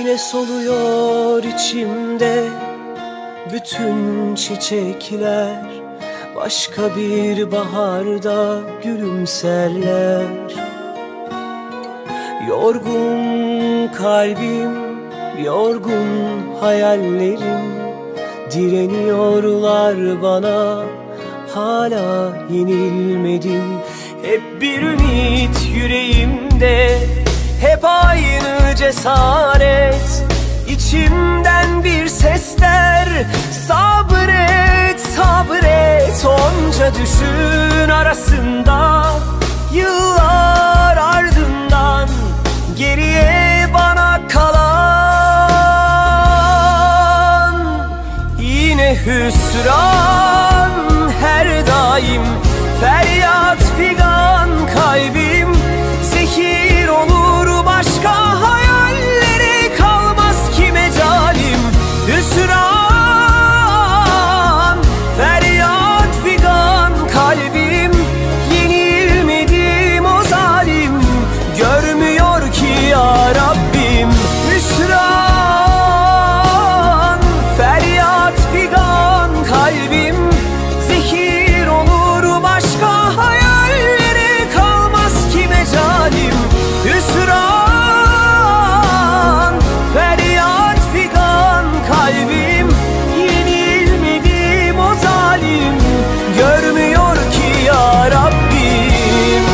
Yine soluyor içimde bütün çiçekler, başka bir baharda gülümserler. Yorgun kalbim, yorgun hayallerim, direniyorlar bana, hala yenilmedim. Hep bir ümit yüreğimde, hep aynı cesaret. İçimden bir sesler, sabret, sabret. Onca düşün arasında, yıllar ardından geriye bana kalan yine hüsran. Her daim feryat figan, kalbim zehir olur başka hayallere kalmaz ki mecalim. Hüsran, feryat figan, kalbim yenilmedim o zalim, görmüyor ki ya Rabbim. Hüsran, feryat figan, kalbim zehir olur başka hayallere kalmaz ki mecalim. Hüsran, feryat figan, kalbim yenilmedim o zalim, görmüyor ki ya Rabbim.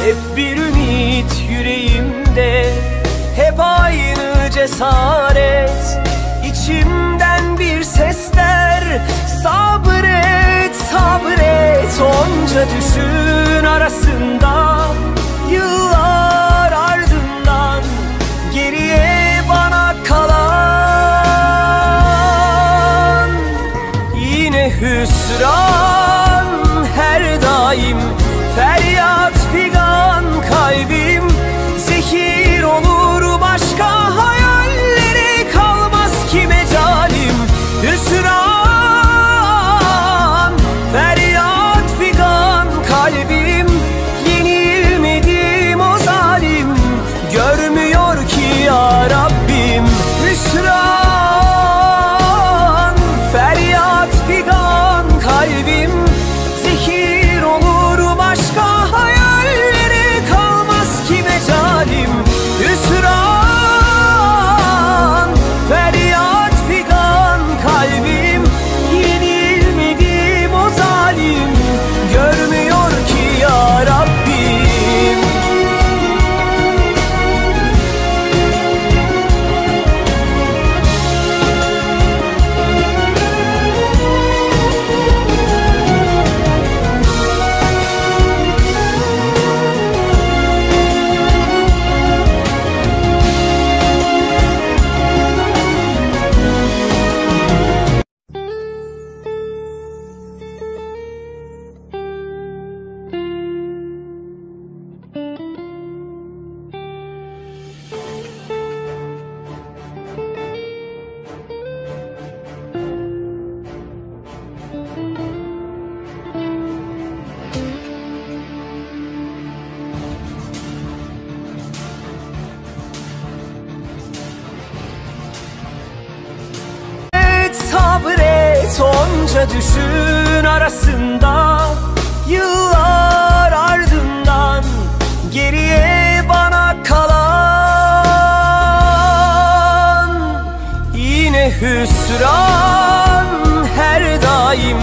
Hep bir ümit yüreğimde, hep aynı cesaret. İçimden bir sesler, sabret, sabret. Onca düşün arasında, yıllar ardından geriye bana kalan yine hüsran. Her daim feryat figan, kalbim zehir olur başka hayallere kalmaz ki mecalim. Hüsran, feryat figan, kalbim yenilmedim o zalim, görmüyor ki ya Rabbim. Hüsran, feryat figan, kalbim zehir olur başka hayallere kalmaz ki mecalim. Hüsran, feryat figan, kalbim yenilmedim o zalim, görmüyor ki ya Rabbim. Sabret, onca düşün arasında, yıllar ardından geriye bana kalan yine hüsran. Her daim